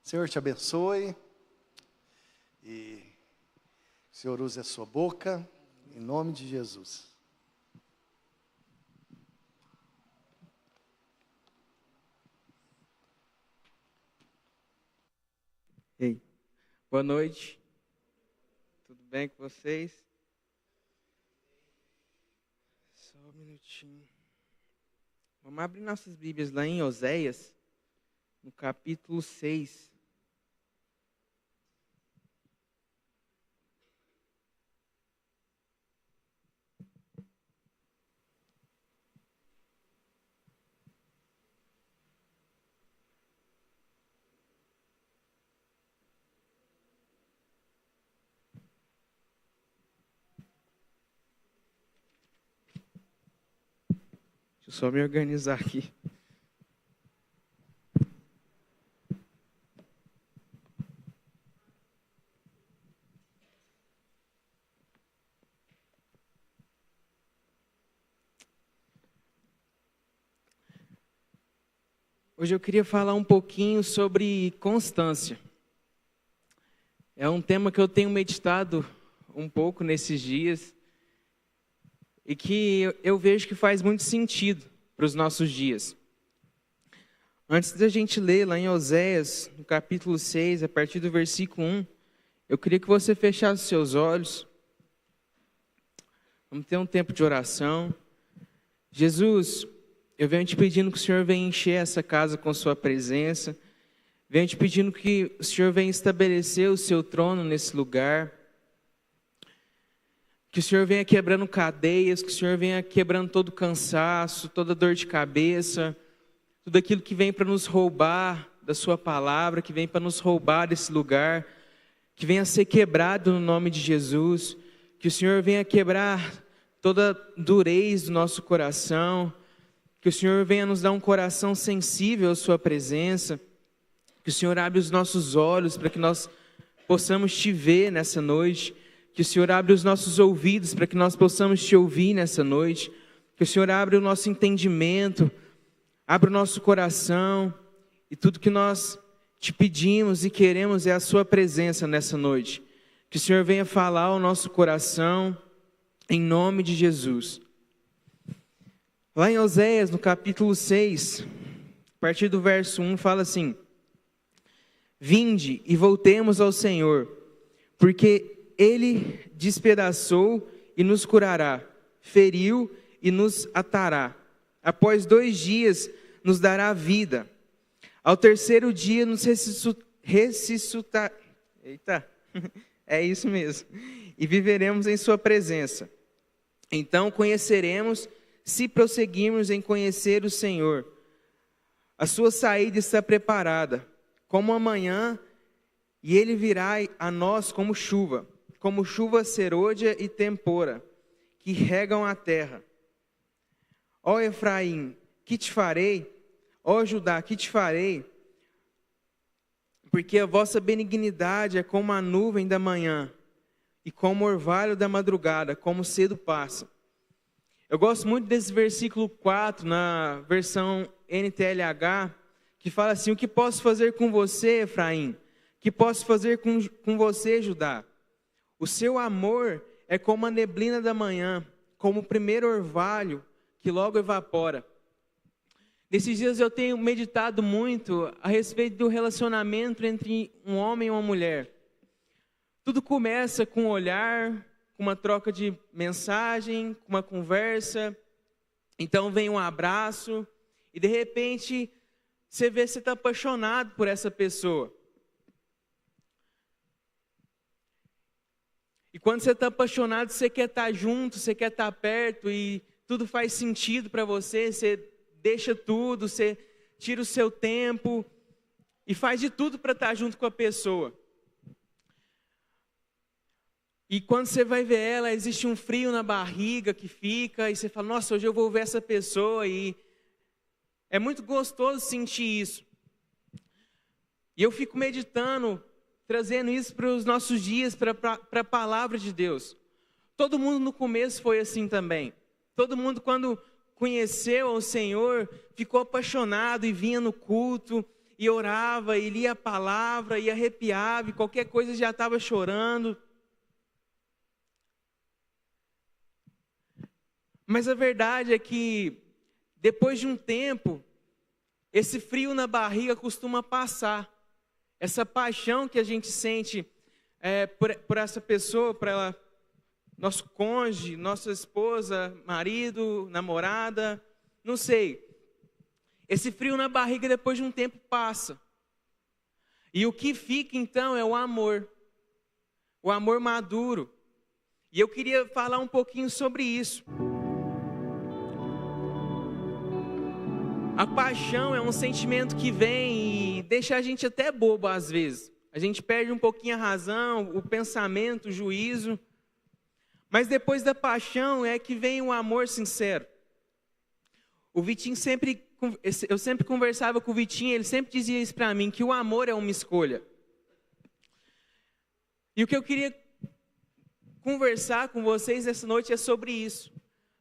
Senhor te abençoe e o Senhor use a sua boca, em nome de Jesus. Ei, boa noite, tudo bem com vocês? Só um minutinho. Vamos abrir nossas Bíblias lá em Oséias, no capítulo 6. Deixa eu só me organizar aqui. Hoje eu queria falar um pouquinho sobre constância. É um tema que eu tenho meditado um pouco nesses dias e que eu vejo que faz muito sentido para os nossos dias. Antes da gente ler lá em Oséias, no capítulo 6, a partir do versículo 1, eu queria que você fechasse seus olhos. Vamos ter um tempo de oração. Jesus, eu venho te pedindo que o Senhor venha encher essa casa com sua presença. Venho te pedindo que o Senhor venha estabelecer o seu trono nesse lugar. Que o Senhor venha quebrando cadeias, que o Senhor venha quebrando todo cansaço, toda dor de cabeça, tudo aquilo que vem para nos roubar da sua palavra, que vem para nos roubar desse lugar, que venha ser quebrado no nome de Jesus. Que o Senhor venha quebrar toda durez do nosso coração. Que o Senhor venha nos dar um coração sensível à sua presença. Que o Senhor abra os nossos olhos para que nós possamos te ver nessa noite. Que o Senhor abra os nossos ouvidos para que nós possamos te ouvir nessa noite. Que o Senhor abra o nosso entendimento, abra o nosso coração. E tudo que nós te pedimos e queremos é a sua presença nessa noite. Que o Senhor venha falar ao nosso coração, em nome de Jesus. Lá em Oséias, no capítulo 6, a partir do verso 1, fala assim: Vinde e voltemos ao Senhor, porque Ele despedaçou e nos curará, feriu e nos atará. Após 2 dias nos dará vida. Ao terceiro dia nos ressuscitará. Eita, é isso mesmo. E viveremos em sua presença. Então conheceremos, se prosseguirmos em conhecer o Senhor. A sua saída está preparada, como amanhã, e ele virá a nós como chuva serôdia e tempora, que regam a terra. Ó Efraim, que te farei? Ó Judá, que te farei? Porque a vossa benignidade é como a nuvem da manhã, e como o orvalho da madrugada, como cedo passa. Eu gosto muito desse versículo 4, na versão NTLH, que fala assim: o que posso fazer com você, Efraim? O que posso fazer com você, Judá? O seu amor é como a neblina da manhã, como o primeiro orvalho que logo evapora. Nesses dias eu tenho meditado muito a respeito do relacionamento entre um homem e uma mulher. Tudo começa com um olhar, com uma troca de mensagem, com uma conversa. Então vem um abraço e de repente você vê que você está apaixonado por essa pessoa. E quando você está apaixonado, você quer estar junto, você quer estar perto e tudo faz sentido para você. Você deixa tudo, você tira o seu tempo e faz de tudo para estar junto com a pessoa. E quando você vai ver ela, existe um frio na barriga que fica e você fala: nossa, hoje eu vou ver essa pessoa. E é muito gostoso sentir isso. E eu fico meditando, trazendo isso para os nossos dias, para a palavra de Deus. Todo mundo no começo foi assim também. Todo mundo, quando conheceu o Senhor, ficou apaixonado e vinha no culto, e orava, e lia a palavra, e arrepiava, e qualquer coisa já estava chorando. Mas a verdade é que, depois de um tempo, esse frio na barriga costuma passar. Essa paixão que a gente sente por essa pessoa, por ela, nosso cônjuge, nossa esposa, marido, namorada, não sei. Esse frio na barriga depois de um tempo passa. E o que fica então é o amor maduro. E eu queria falar um pouquinho sobre isso. A paixão é um sentimento que vem e deixa a gente até bobo às vezes. A gente perde um pouquinho a razão, o pensamento, o juízo. Mas depois da paixão é que vem o amor sincero. O Vitinho eu sempre conversava com o Vitinho, ele sempre dizia isso para mim, que o amor é uma escolha. E o que eu queria conversar com vocês essa noite é sobre isso.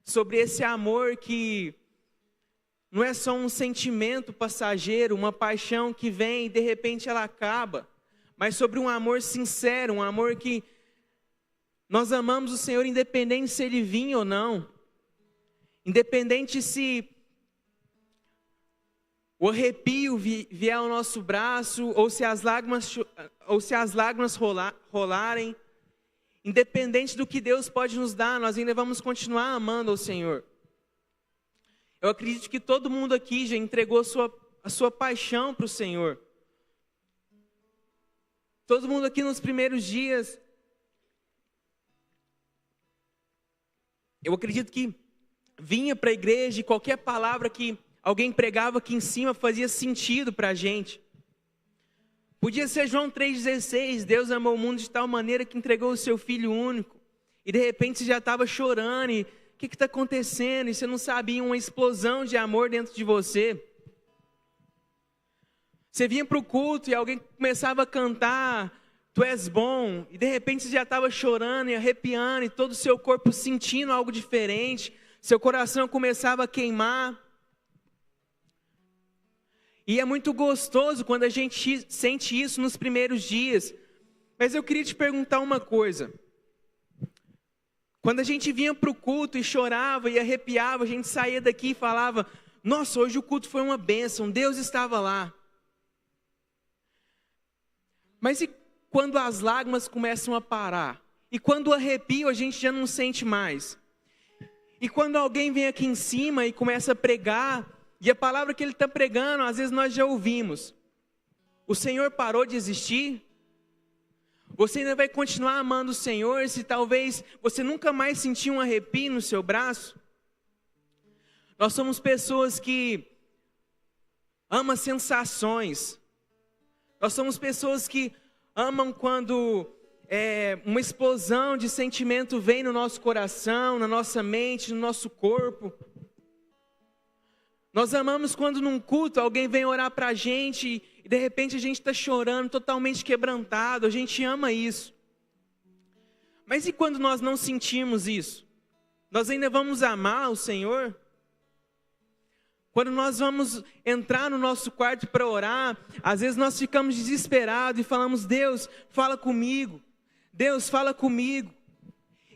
Sobre esse amor que não é só um sentimento passageiro, uma paixão que vem e de repente ela acaba. Mas sobre um amor sincero, um amor que nós amamos o Senhor independente se Ele vinha ou não. Independente se o arrepio vier ao nosso braço, ou se as lágrimas rolarem. Independente do que Deus pode nos dar, nós ainda vamos continuar amando ao Senhor. Eu acredito que todo mundo aqui já entregou a sua paixão para o Senhor. Todo mundo aqui nos primeiros dias, eu acredito que vinha para a igreja e qualquer palavra que alguém pregava aqui em cima fazia sentido para a gente. Podia ser João 3,16, Deus amou o mundo de tal maneira que entregou o seu Filho único. E de repente você já estava chorando e o que está acontecendo? E você não sabia, uma explosão de amor dentro de você. Você vinha para o culto e alguém começava a cantar, Tu és bom, e de repente você já estava chorando e arrepiando, e todo o seu corpo sentindo algo diferente, seu coração começava a queimar. E é muito gostoso quando a gente sente isso nos primeiros dias. Mas eu queria te perguntar uma coisa. Quando a gente vinha para o culto e chorava e arrepiava, a gente saía daqui e falava, nossa, hoje o culto foi uma bênção, Deus estava lá. Mas e quando as lágrimas começam a parar? E quando o arrepio a gente já não sente mais? E quando alguém vem aqui em cima e começa a pregar, e a palavra que ele está pregando, às vezes nós já ouvimos. O Senhor parou de existir? Você ainda vai continuar amando o Senhor se talvez você nunca mais sentiu um arrepio no seu braço? Nós somos pessoas que amam sensações. Nós somos pessoas que amam quando uma explosão de sentimento vem no nosso coração, na nossa mente, no nosso corpo. Nós amamos quando num culto alguém vem orar para a gente e de repente a gente está chorando, totalmente quebrantado, a gente ama isso. Mas e quando nós não sentimos isso? Nós ainda vamos amar o Senhor? Quando nós vamos entrar no nosso quarto para orar, às vezes nós ficamos desesperados e falamos, Deus, fala comigo. Deus, fala comigo.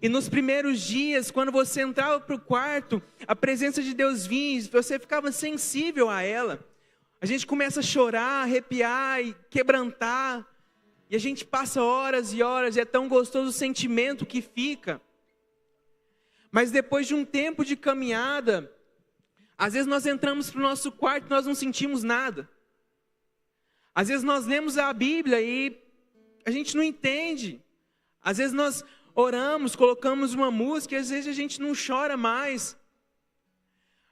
E nos primeiros dias, quando você entrava para o quarto, a presença de Deus vinha, você ficava sensível a ela. A gente começa a chorar, arrepiar e quebrantar. E a gente passa horas e horas, e é tão gostoso o sentimento que fica. Mas depois de um tempo de caminhada, às vezes nós entramos para o nosso quarto e nós não sentimos nada. Às vezes nós lemos a Bíblia e a gente não entende. Às vezes nós oramos, colocamos uma música e às vezes a gente não chora mais.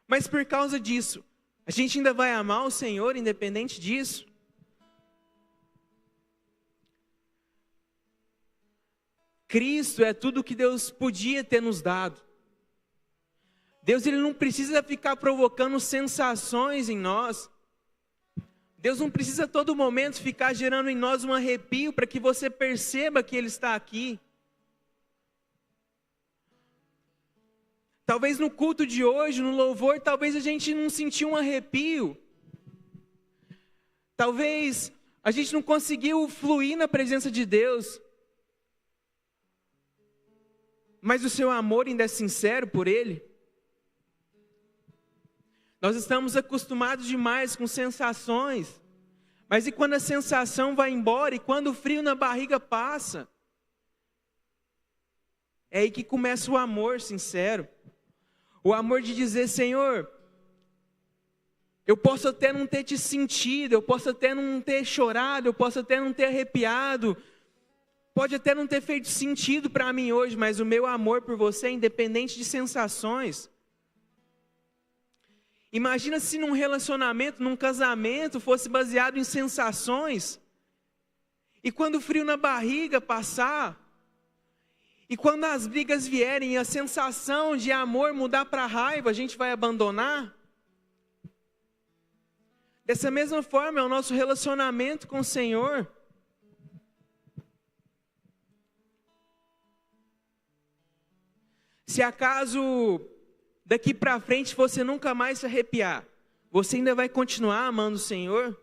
Mas por causa disso, a gente ainda vai amar o Senhor independente disso? Cristo é tudo que Deus podia ter nos dado. Deus ele não precisa ficar provocando sensações em nós. Deus não precisa a todo momento ficar gerando em nós um arrepio para que você perceba que Ele está aqui. Talvez no culto de hoje, no louvor, talvez a gente não sentiu um arrepio. Talvez a gente não conseguiu fluir na presença de Deus, mas o seu amor ainda é sincero por Ele. Nós estamos acostumados demais com sensações, mas e quando a sensação vai embora, e quando o frio na barriga passa? É aí que começa o amor sincero. O amor de dizer: Senhor, eu posso até não ter te sentido, eu posso até não ter chorado, eu posso até não ter arrepiado, pode até não ter feito sentido para mim hoje, mas o meu amor por você é independente de sensações. Imagina se num relacionamento, num casamento, fosse baseado em sensações, e quando o frio na barriga passar, e quando as brigas vierem e a sensação de amor mudar para raiva, a gente vai abandonar? Dessa mesma forma é o nosso relacionamento com o Senhor. Se acaso daqui para frente você nunca mais se arrepiar, você ainda vai continuar amando o Senhor?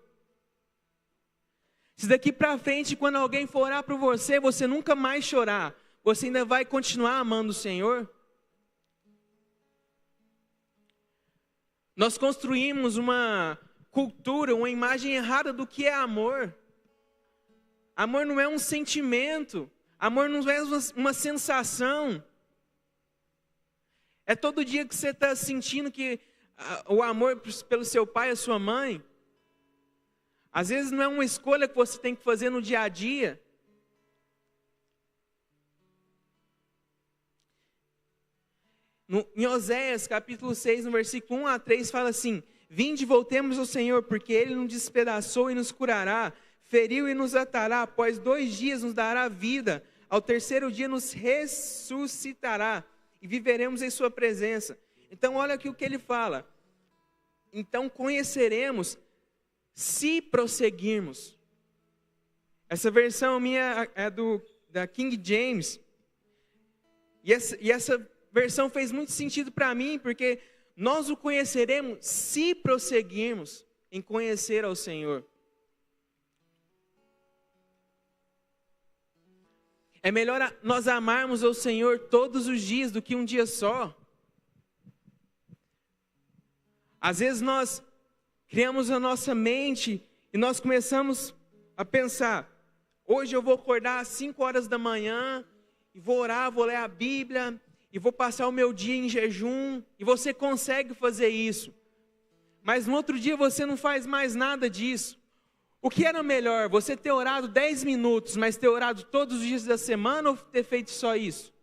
Se daqui para frente, quando alguém for orar por você, você nunca mais chorar, você ainda vai continuar amando o Senhor? Nós construímos uma cultura, uma imagem errada do que é amor. Amor não é um sentimento, amor não é uma sensação. É todo dia que você está sentindo que o amor pelo seu pai e a sua mãe. Às vezes não é uma escolha que você tem que fazer no dia a dia. Em Oséias, capítulo 6, no versículo 1 a 3, fala assim: Vinde, voltemos ao Senhor, porque Ele nos despedaçou e nos curará, feriu e nos atará, após 2 dias nos dará vida, ao terceiro dia nos ressuscitará, e viveremos em sua presença. Então olha aqui o que ele fala: então conheceremos se prosseguirmos. Essa versão minha é da King James, e essa versão fez muito sentido para mim, porque nós o conheceremos se prosseguirmos em conhecer ao Senhor. É melhor nós amarmos ao Senhor todos os dias do que um dia só. Às vezes nós criamos a nossa mente e nós começamos a pensar: hoje eu vou acordar às 5 horas da manhã e vou orar, vou ler a Bíblia e vou passar o meu dia em jejum. E você consegue fazer isso, mas no outro dia você não faz mais nada disso. O que era melhor, você ter orado 10 minutos, mas ter orado todos os dias da semana, ou ter feito só isso?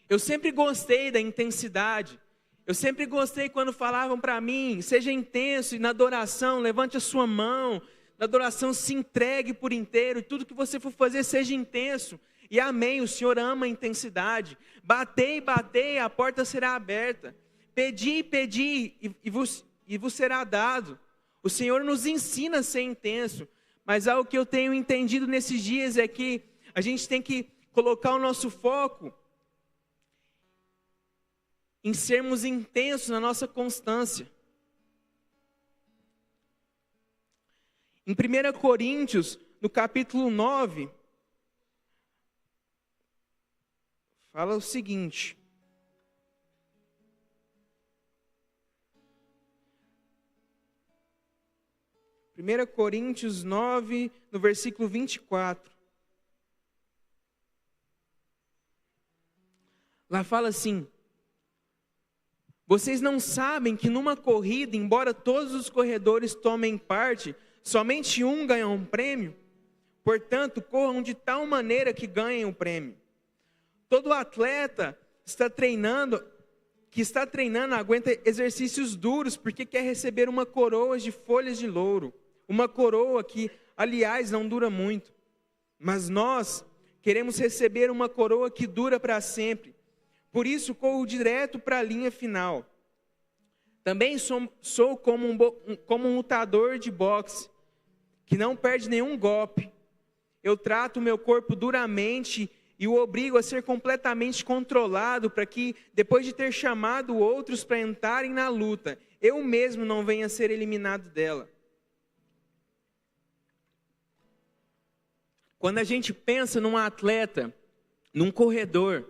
Eu sempre gostei da intensidade. Eu sempre gostei quando falavam para mim: seja intenso e na adoração, levante a sua mão. Na adoração se entregue por inteiro. E tudo que você for fazer, seja intenso. E amém, o Senhor ama a intensidade. Batei, batei, a porta será aberta. Pedi, pedi e vos será dado. O Senhor nos ensina a ser intenso. Mas algo que eu tenho entendido nesses dias é que a gente tem que colocar o nosso foco em sermos intensos na nossa constância. Em 1 Coríntios, no capítulo 9, fala o seguinte: Primeira Coríntios 9, no versículo 24. Lá fala assim: vocês não sabem que numa corrida, embora todos os corredores tomem parte, somente um ganha um prêmio? Portanto, corram de tal maneira que ganhem o prêmio. Todo atleta que está treinando aguenta exercícios duros, porque quer receber uma coroa de folhas de louro. Uma coroa que, aliás, não dura muito. Mas nós queremos receber uma coroa que dura para sempre. Por isso, corro direto para a linha final. Também sou como um lutador de boxe, que não perde nenhum golpe. Eu trato o meu corpo duramente e o obrigo a ser completamente controlado, para que, depois de ter chamado outros para entrarem na luta, eu mesmo não venha a ser eliminado dela. Quando a gente pensa num atleta, num corredor,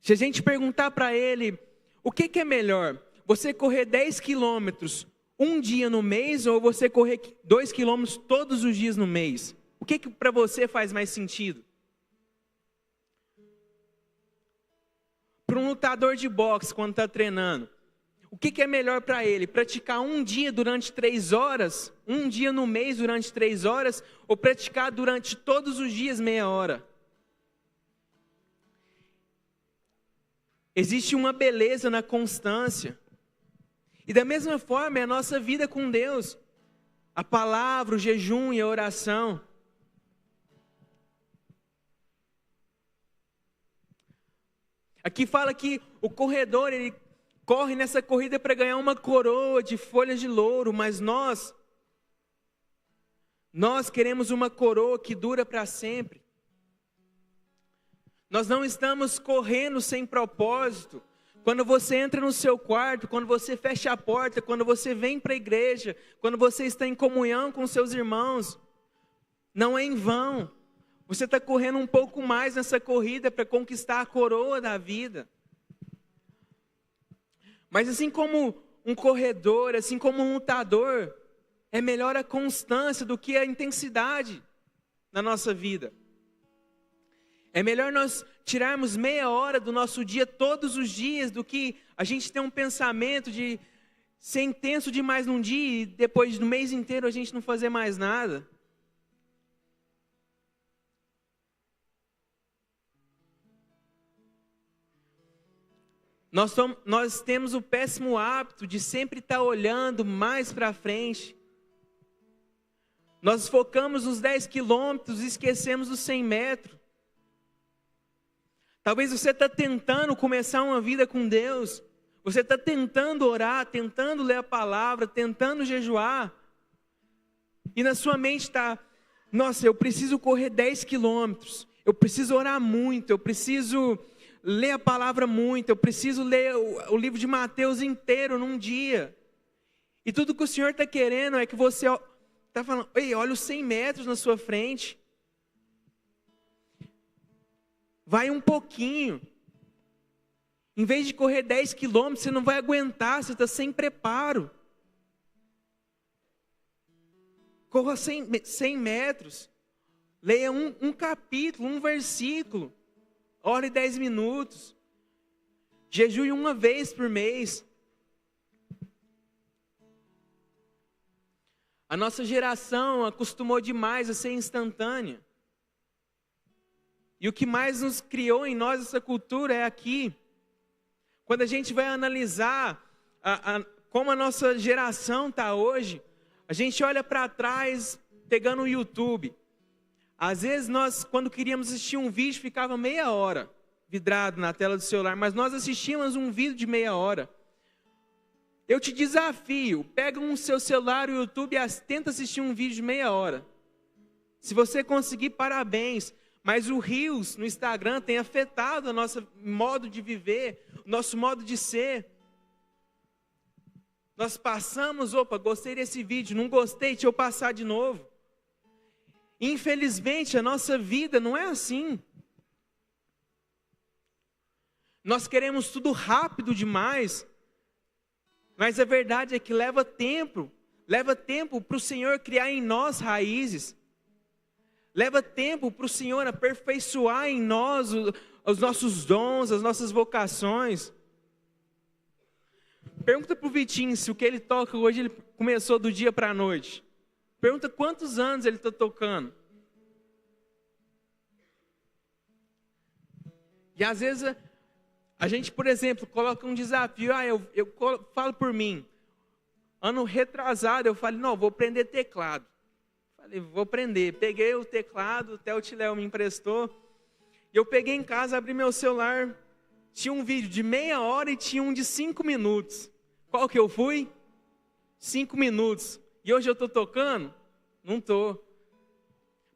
se a gente perguntar para ele, o que é melhor? Você correr 10 quilômetros um dia no mês ou você correr 2 quilômetros todos os dias no mês? O que para você faz mais sentido? Para um lutador de boxe, quando está treinando, o que é melhor para ele? Praticar um dia durante 3 horas, um dia no mês durante 3 horas, ou praticar durante todos os dias meia hora? Existe uma beleza na constância. E da mesma forma é a nossa vida com Deus. A palavra, o jejum e a oração. Aqui fala que o corredor, ele corre nessa corrida para ganhar uma coroa de folhas de louro, mas nós queremos uma coroa que dura para sempre. Nós não estamos correndo sem propósito. Quando você entra no seu quarto, quando você fecha a porta, quando você vem para a igreja, quando você está em comunhão com seus irmãos, não é em vão. Você está correndo um pouco mais nessa corrida para conquistar a coroa da vida. Mas assim como um corredor, assim como um lutador, é melhor a constância do que a intensidade na nossa vida. É melhor nós tirarmos meia hora do nosso dia todos os dias do que a gente ter um pensamento de ser intenso demais num dia e depois do mês inteiro a gente não fazer mais nada. Nós temos o péssimo hábito de sempre estar olhando mais para frente. Nós focamos nos 10 quilômetros e esquecemos os 100 metros. Talvez você está tentando começar uma vida com Deus. Você está tentando orar, tentando ler a palavra, tentando jejuar. E na sua mente está, nossa, eu preciso correr 10 quilômetros. Eu preciso orar muito, eu preciso ler a palavra muito, eu preciso ler o livro de Mateus inteiro num dia. E tudo que o Senhor está querendo é que você está falando, ei, olha os 100 metros na sua frente. Vai um pouquinho. Em vez de correr 10 quilômetros, você não vai aguentar, você está sem preparo. Corra 100 metros. Leia um capítulo, um versículo. Ore 10 minutos. Jejue uma vez por mês. A nossa geração acostumou demais a ser instantânea. E o que mais nos criou em nós essa cultura é aqui. Quando a gente vai analisar como a nossa geração está hoje, a gente olha para trás, pegando o YouTube. Às vezes nós, quando queríamos assistir um vídeo, ficava meia hora vidrado na tela do celular, mas nós assistíamos um vídeo de meia hora. Eu te desafio, pega um seu celular, o YouTube, e tenta assistir um vídeo de meia hora. Se você conseguir, parabéns. Mas o Reels no Instagram tem afetado o nosso modo de viver, o nosso modo de ser. Nós passamos, gostei desse vídeo, não gostei, deixa eu passar de novo. Infelizmente, a nossa vida não é assim. Nós queremos tudo rápido demais, mas a verdade é que leva tempo para o Senhor criar em nós raízes. Leva tempo para o Senhor aperfeiçoar em nós os nossos dons, as nossas vocações. Pergunta para o Vitinho se o que ele toca hoje ele começou do dia para a noite. Pergunta quantos anos ele está tocando. E às vezes a gente, por exemplo, coloca um desafio. Eu falo por mim. Ano retrasado eu falei, não, vou aprender teclado. Falei, vou aprender. Peguei o teclado, até o Tiléo me emprestou. E eu peguei em casa, abri meu celular. Tinha um vídeo de meia hora e tinha um de 5 minutos. Qual que eu fui? 5 minutos. E hoje eu estou tocando? Não estou.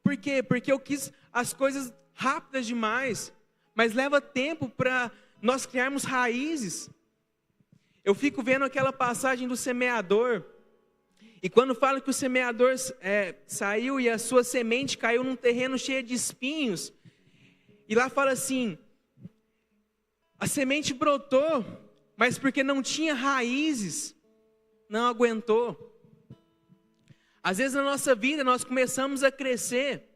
Por quê? Porque eu quis as coisas rápidas demais. Mas leva tempo para nós criarmos raízes. Eu fico vendo aquela passagem do semeador, e quando fala que o semeador saiu e a sua semente caiu num terreno cheio de espinhos, e lá fala assim, a semente brotou, mas porque não tinha raízes, não aguentou. Às vezes na nossa vida nós começamos a crescer,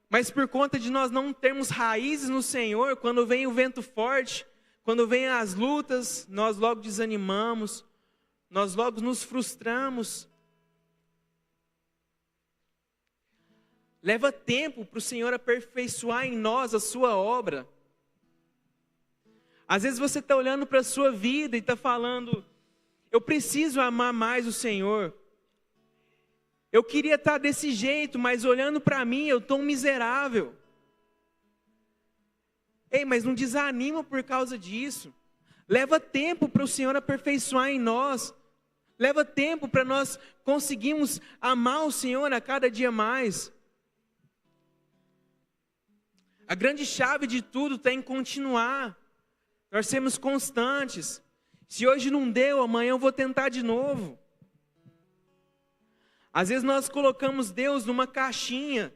mas por conta de nós não termos raízes no Senhor, quando vem o vento forte, quando vem as lutas, nós logo desanimamos, nós logo nos frustramos. Leva tempo para o Senhor aperfeiçoar em nós a sua obra. Às vezes você está olhando para a sua vida e está falando, eu preciso amar mais o Senhor. Eu queria estar desse jeito, mas olhando para mim, eu estou um miserável. Ei, mas não desanima por causa disso. Leva tempo para o Senhor aperfeiçoar em nós. Leva tempo para nós conseguirmos amar o Senhor a cada dia mais. A grande chave de tudo está em continuar. Nós sermos constantes. Se hoje não deu, amanhã eu vou tentar de novo. Às vezes nós colocamos Deus numa caixinha,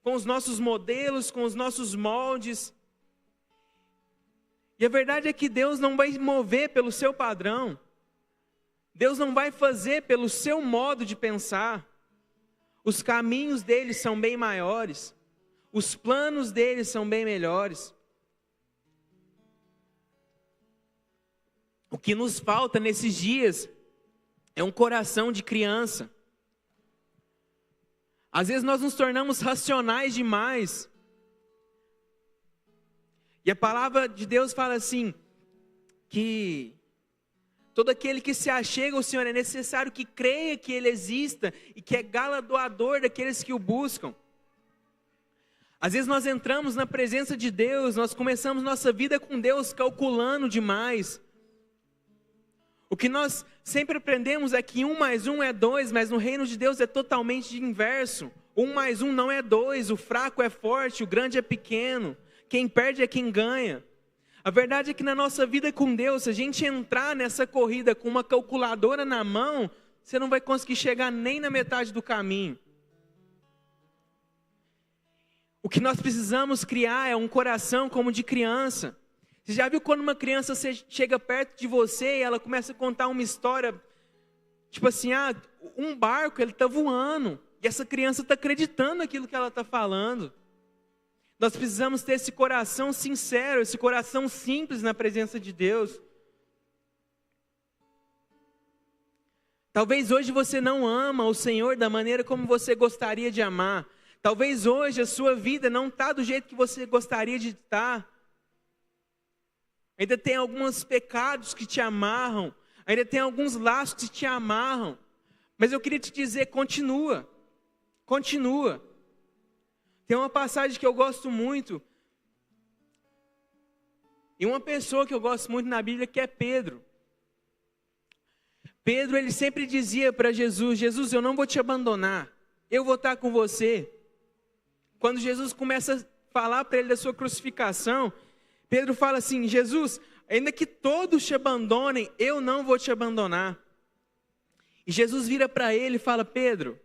com os nossos modelos, com os nossos moldes. E a verdade é que Deus não vai mover pelo seu padrão. Deus não vai fazer pelo seu modo de pensar. Os caminhos dele são bem maiores. Os planos dele são bem melhores. O que nos falta nesses dias é um coração de criança. Às vezes nós nos tornamos racionais demais. E a palavra de Deus fala assim, que todo aquele que se achega ao Senhor é necessário que creia que Ele exista e que é galardoador daqueles que o buscam. Às vezes nós entramos na presença de Deus, nós começamos nossa vida com Deus calculando demais. O que nós sempre aprendemos é que 1 mais 1 é 2, mas no reino de Deus é totalmente inverso. 1 mais 1 não é 2, o fraco é forte, o grande é pequeno. Quem perde é quem ganha. A verdade é que na nossa vida com Deus, se a gente entrar nessa corrida com uma calculadora na mão, você não vai conseguir chegar nem na metade do caminho. O que nós precisamos criar é um coração como de criança. Você já viu quando uma criança chega perto de você e ela começa a contar uma história, tipo assim, um barco, ele está voando, e essa criança está acreditando naquilo que ela está falando. Nós precisamos ter esse coração sincero, esse coração simples na presença de Deus. Talvez hoje você não ama o Senhor da maneira como você gostaria de amar. Talvez hoje a sua vida não está do jeito que você gostaria de estar. Ainda tem alguns pecados que te amarram. Ainda tem alguns laços que te amarram. Mas eu queria te dizer, continua. Continua. Tem uma passagem que eu gosto muito. E uma pessoa que eu gosto muito na Bíblia que é Pedro. Pedro, ele sempre dizia para Jesus, Jesus, eu não vou te abandonar. Eu vou estar com você. Quando Jesus começa a falar para ele da sua crucificação, Pedro fala assim, Jesus, ainda que todos te abandonem, eu não vou te abandonar. E Jesus vira para ele e fala, Pedro,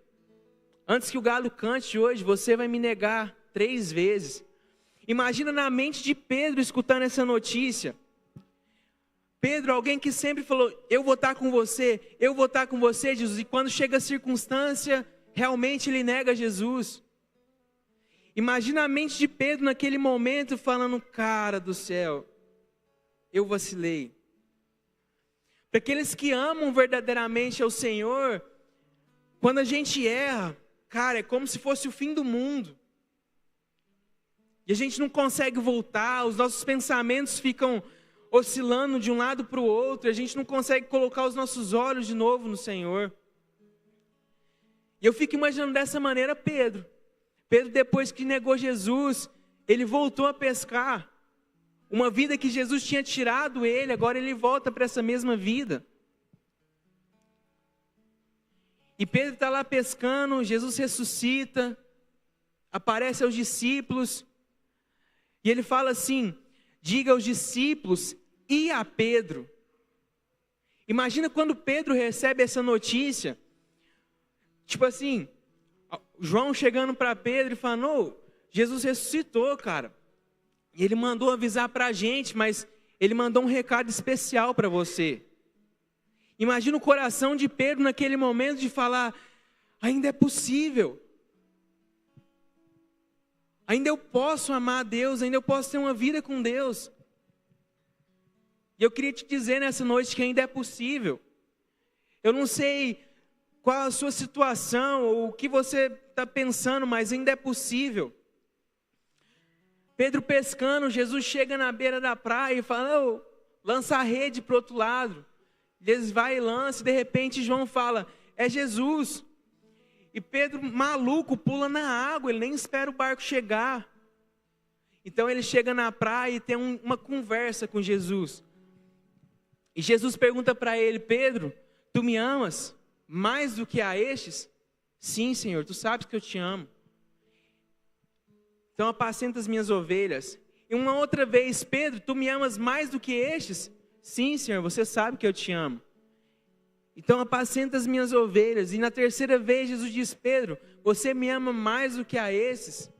antes que o galo cante hoje, você vai me negar 3 vezes. Imagina na mente de Pedro escutando essa notícia. Pedro, alguém que sempre falou, eu vou estar com você, Jesus. E quando chega a circunstância, realmente ele nega Jesus. Imagina a mente de Pedro naquele momento falando, cara do céu, eu vacilei. Para aqueles que amam verdadeiramente ao Senhor, quando a gente erra, cara, é como se fosse o fim do mundo. E a gente não consegue voltar, os nossos pensamentos ficam oscilando de um lado para o outro, a gente não consegue colocar os nossos olhos de novo no Senhor. E eu fico imaginando dessa maneira Pedro. Pedro, depois que negou Jesus, ele voltou a pescar. Uma vida que Jesus tinha tirado ele, agora ele volta para essa mesma vida. E Pedro está lá pescando, Jesus ressuscita, aparece aos discípulos, e ele fala assim, diga aos discípulos e a Pedro. Imagina quando Pedro recebe essa notícia, tipo assim, João chegando para Pedro e falando: Jesus ressuscitou, cara. E ele mandou avisar para a gente, mas ele mandou um recado especial para você. Imagina o coração de Pedro naquele momento de falar: ainda é possível. Ainda eu posso amar a Deus, ainda eu posso ter uma vida com Deus. E eu queria te dizer nessa noite que ainda é possível. Eu não sei qual a sua situação ou o que você está pensando, mas ainda é possível. Pedro pescando, Jesus chega na beira da praia e fala: lança a rede para o outro lado. Eles vai e lança, e de repente João fala: é Jesus. E Pedro, maluco, pula na água, ele nem espera o barco chegar. Então ele chega na praia e tem uma conversa com Jesus. E Jesus pergunta para ele: Pedro, tu me amas mais do que a estes? Sim, Senhor, tu sabes que eu te amo. Então apacenta as minhas ovelhas. E uma outra vez: Pedro, tu me amas mais do que estes? Sim, Senhor, você sabe que eu te amo. Então apacenta as minhas ovelhas. E na terceira vez Jesus diz: Pedro, você me ama mais do que a esses?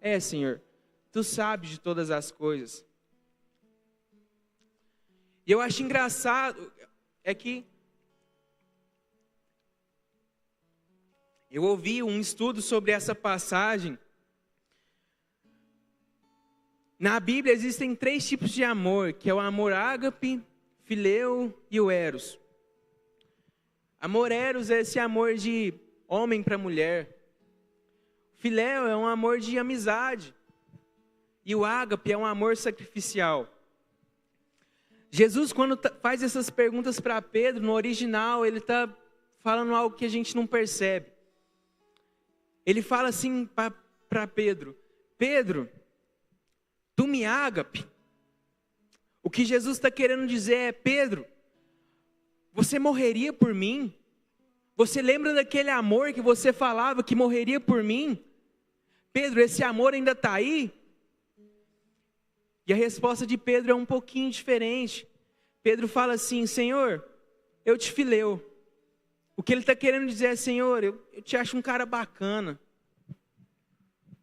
É, Senhor, tu sabes de todas as coisas. E eu acho engraçado, é que eu ouvi um estudo sobre essa passagem. Na Bíblia existem 3 tipos de amor, que é o amor ágape, filéu e o eros. Amor eros é esse amor de homem para mulher. Filéu é um amor de amizade. E o ágape é um amor sacrificial. Jesus, quando faz essas perguntas para Pedro, no original, ele está falando algo que a gente não percebe. Ele fala assim para Pedro: Pedro, tu me ágape. O que Jesus está querendo dizer é: Pedro, você morreria por mim? Você lembra daquele amor que você falava que morreria por mim? Pedro, esse amor ainda está aí? E a resposta de Pedro é um pouquinho diferente. Pedro fala assim: Senhor, eu te fileu. O que ele está querendo dizer é: Senhor, eu te acho um cara bacana.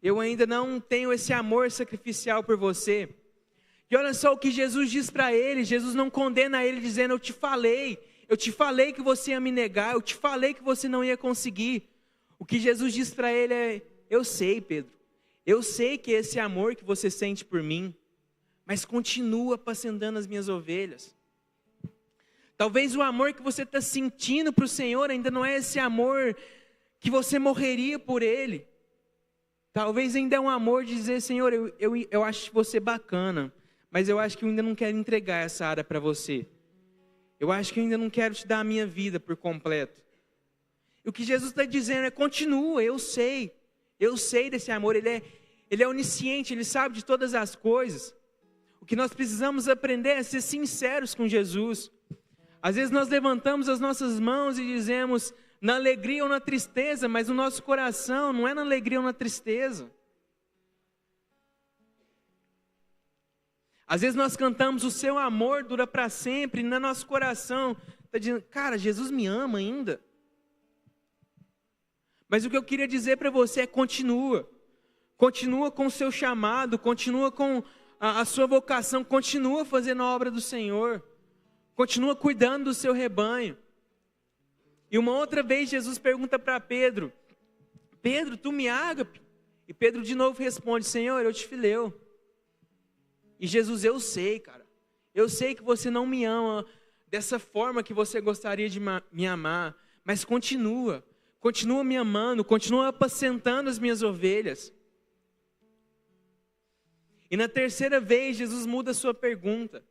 Eu ainda não tenho esse amor sacrificial por você. E olha só o que Jesus diz para ele. Jesus não condena ele dizendo: eu te falei que você ia me negar, eu te falei que você não ia conseguir. O que Jesus diz para ele é: eu sei, Pedro, eu sei que esse amor que você sente por mim, mas continua apacentando as minhas ovelhas. Talvez o amor que você está sentindo para o Senhor ainda não é esse amor que você morreria por Ele. Talvez ainda é um amor de dizer: Senhor, eu acho você bacana, mas eu acho que eu ainda não quero entregar essa área para você. Eu acho que eu ainda não quero te dar a minha vida por completo. E o que Jesus está dizendo é: continua, eu sei desse amor, Ele é onisciente, Ele sabe de todas as coisas. O que nós precisamos aprender é ser sinceros com Jesus. Às vezes nós levantamos as nossas mãos e dizemos na alegria ou na tristeza, mas o nosso coração não é na alegria ou na tristeza. Às vezes nós cantamos: o seu amor dura para sempre, e no nosso coração está dizendo: cara, Jesus me ama ainda. Mas o que eu queria dizer para você é: continua com o seu chamado, continua com a sua vocação, continua fazendo a obra do Senhor, continua cuidando do seu rebanho. E uma outra vez Jesus pergunta para Pedro: Pedro, tu me ágape? E Pedro de novo responde: Senhor, eu te fileu. E Jesus: eu sei, cara, eu sei que você não me ama dessa forma que você gostaria de me amar, mas continua me amando, continua apacentando as minhas ovelhas. E na terceira vez Jesus muda a sua pergunta.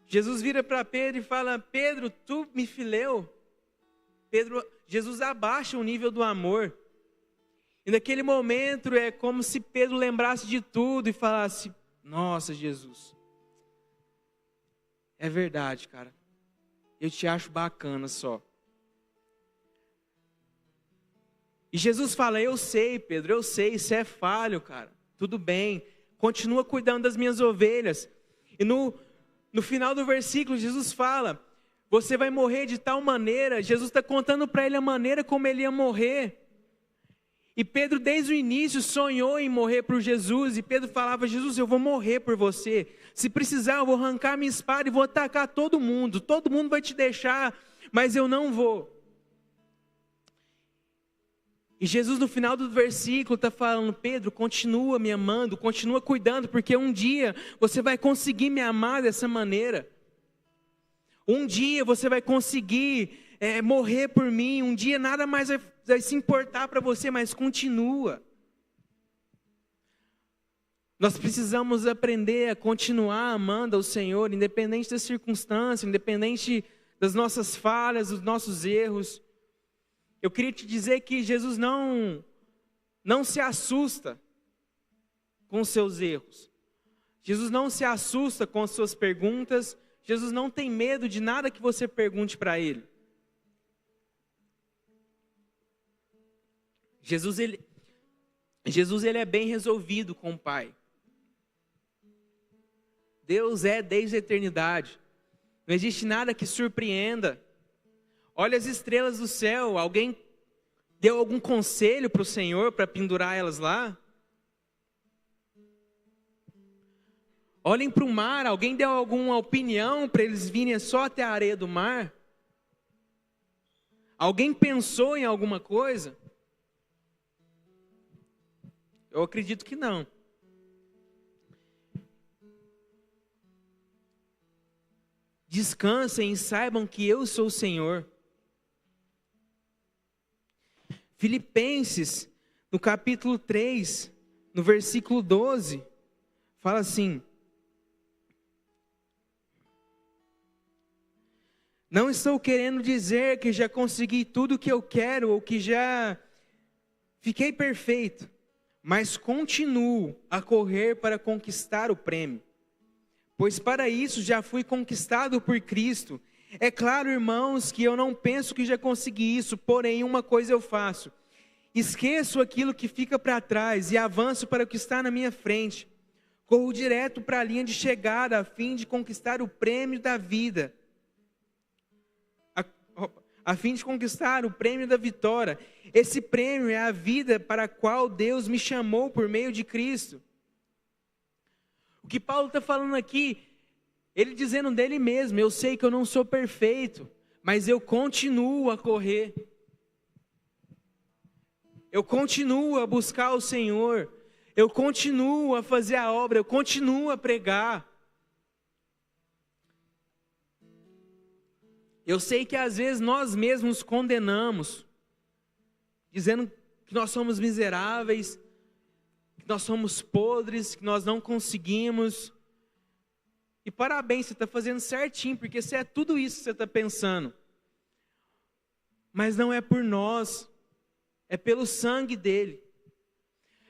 Jesus vira para Pedro e fala: Pedro, tu me fileu? Jesus abaixa o nível do amor. E naquele momento é como se Pedro lembrasse de tudo e falasse: nossa, Jesus, é verdade, cara, eu te acho bacana só. E Jesus fala: eu sei, Pedro, eu sei, isso é falho, cara, tudo bem, continua cuidando das minhas ovelhas. E no no final do versículo, Jesus fala, você vai morrer de tal maneira, Jesus está contando para ele a maneira como ele ia morrer. E Pedro, desde o início, sonhou em morrer por Jesus. E Pedro falava, Jesus, eu vou morrer por você. Se precisar, eu vou arrancar minha espada e vou atacar todo mundo. Todo mundo vai te deixar, mas eu não vou. E Jesus, no final do versículo, está falando, Pedro, continua me amando, continua cuidando, porque um dia você vai conseguir me amar dessa maneira. Um dia você vai conseguir morrer por mim. Um dia nada mais vai se importar para você, mas continua. Nós precisamos aprender a continuar amando ao Senhor, independente das circunstâncias, independente das nossas falhas, dos nossos erros. Eu queria te dizer que Jesus não se assusta com os seus erros. Jesus não se assusta com as suas perguntas. Jesus não tem medo de nada que você pergunte para Ele. Jesus ele é bem resolvido com o Pai. Deus é desde a eternidade. Não existe nada que surpreenda. Olha as estrelas do céu. Alguém deu algum conselho para o Senhor para pendurar elas lá? Olhem para o mar. Alguém deu alguma opinião para eles virem só até a areia do mar? Alguém pensou em alguma coisa? Eu acredito que não. Descansem e saibam que eu sou o Senhor. Filipenses, no capítulo 3, no versículo 12, fala assim: não estou querendo dizer que já consegui tudo o que eu quero ou que já fiquei perfeito, mas continuo a correr para conquistar o prêmio. Pois para isso já fui conquistado por Cristo. É claro, irmãos, que eu não penso que já consegui isso, porém uma coisa eu faço. Esqueço aquilo que fica para trás e avanço para o que está na minha frente. Corro direto para a linha de chegada a fim de conquistar o prêmio da vida. A fim de conquistar o prêmio da vitória. Esse prêmio é a vida para a qual Deus me chamou por meio de Cristo. O que Paulo está falando aqui, ele dizendo dele mesmo, eu sei que eu não sou perfeito, mas eu continuo a correr. Eu continuo a buscar o Senhor. Eu continuo a fazer a obra, eu continuo a pregar. Eu sei que às vezes nós mesmos condenamos, dizendo que nós somos miseráveis, que nós somos podres, que nós não conseguimos. E parabéns, você está fazendo certinho, porque se é tudo isso que você está pensando. Mas não é por nós, é pelo sangue dele.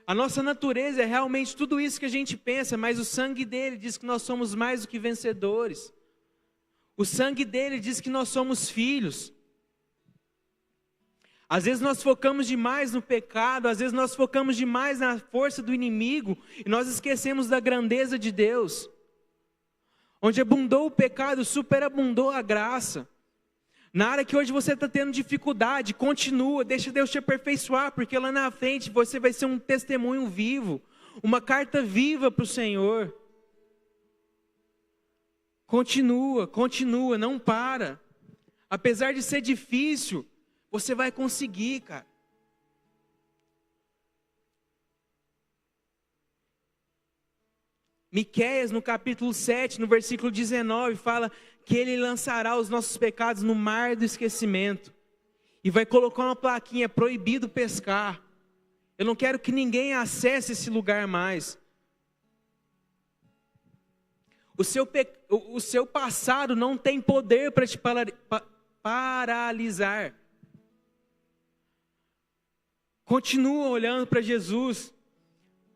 A nossa natureza é realmente tudo isso que a gente pensa, mas o sangue dele diz que nós somos mais do que vencedores. O sangue dele diz que nós somos filhos. Às vezes nós focamos demais no pecado, às vezes nós focamos demais na força do inimigo, e nós esquecemos da grandeza de Deus. Onde abundou o pecado, superabundou a graça. Na área que hoje você está tendo dificuldade, continua, deixa Deus te aperfeiçoar, porque lá na frente você vai ser um testemunho vivo, uma carta viva para o Senhor. Continua, continua, não para. Apesar de ser difícil, você vai conseguir, cara. Miqueias, no capítulo 7, no versículo 19, fala que ele lançará os nossos pecados no mar do esquecimento. E vai colocar uma plaquinha, proibido pescar. Eu não quero que ninguém acesse esse lugar mais. O seu passado não tem poder para te paralisar. Continua olhando para Jesus.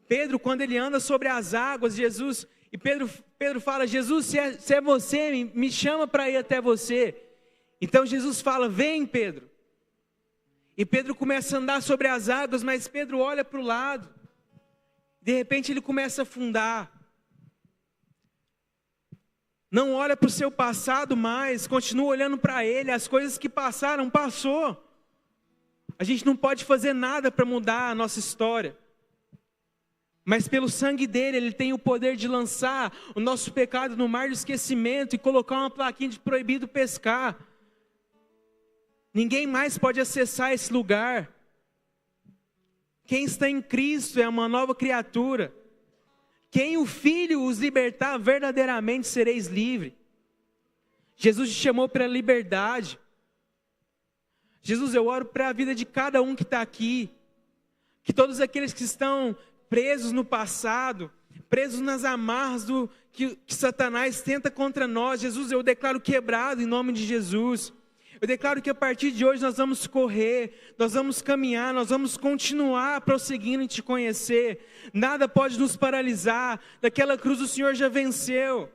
Pedro, quando ele anda sobre as águas, Jesus, e Pedro fala, Jesus, se é você, me chama para ir até você. Então Jesus fala, vem Pedro. E Pedro começa a andar sobre as águas, mas Pedro olha para o lado. De repente ele começa a afundar. Não olha para o seu passado mais, continua olhando para Ele. As coisas que passaram, passou. A gente não pode fazer nada para mudar a nossa história. Mas pelo sangue dele, Ele tem o poder de lançar o nosso pecado no mar do esquecimento e colocar uma plaquinha de proibido pescar. Ninguém mais pode acessar esse lugar. Quem está em Cristo é uma nova criatura. Quem o Filho os libertar, verdadeiramente sereis livres. Jesus te chamou para a liberdade. Jesus, eu oro para a vida de cada um que está aqui. Que todos aqueles que estão presos no passado, presos nas amarras que Satanás tenta contra nós, Jesus, eu declaro quebrado em nome de Jesus. Eu declaro que a partir de hoje nós vamos correr, nós vamos caminhar, nós vamos continuar prosseguindo em te conhecer. Nada pode nos paralisar. Daquela cruz o Senhor já venceu.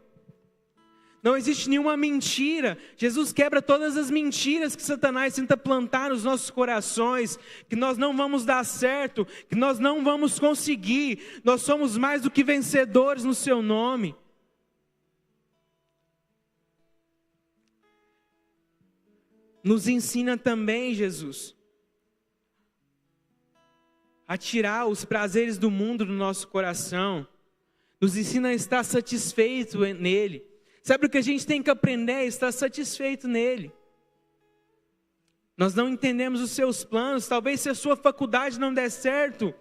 Não existe nenhuma mentira. Jesus quebra todas as mentiras que Satanás tenta plantar nos nossos corações, que nós não vamos dar certo, que nós não vamos conseguir. Nós somos mais do que vencedores no seu nome. Nos ensina também, Jesus, a tirar os prazeres do mundo do nosso coração. Nos ensina a estar satisfeito nele. Sabe o que a gente tem que aprender? É estar satisfeito nele. Nós não entendemos os seus planos. Talvez se a sua faculdade não der certo,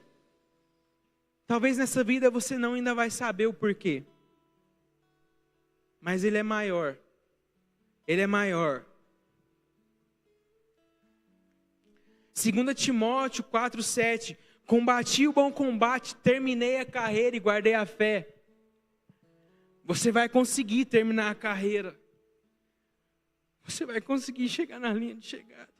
talvez nessa vida você não ainda vai saber o porquê. Mas ele é maior. Ele é maior. 2 Timóteo 4,7. Combati o bom combate, terminei a carreira e guardei a fé. Você vai conseguir terminar a carreira. Você vai conseguir chegar na linha de chegada.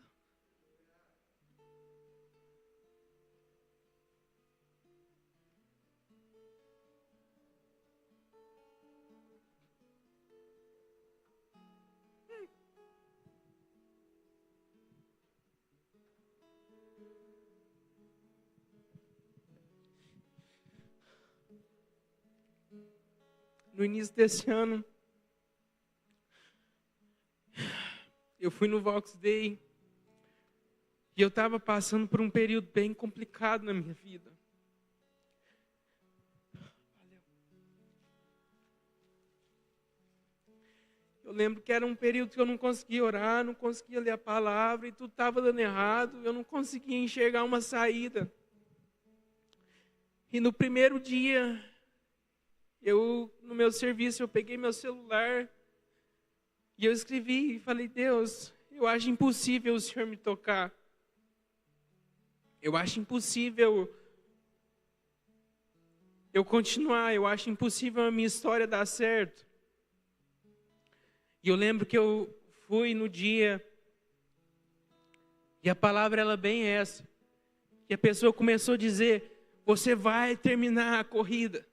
No início desse ano, eu fui no Vox Day e eu estava passando por um período bem complicado na minha vida. Eu lembro que era um período que eu não conseguia orar, não conseguia ler a palavra e tudo estava dando errado, eu não conseguia enxergar uma saída. E no primeiro dia, no meu serviço, eu peguei meu celular e eu escrevi e falei: Deus, eu acho impossível o Senhor me tocar. Eu acho impossível eu continuar, eu acho impossível a minha história dar certo. E eu lembro que eu fui no dia e a palavra ela é bem essa. E a pessoa começou a dizer: você vai terminar a corrida.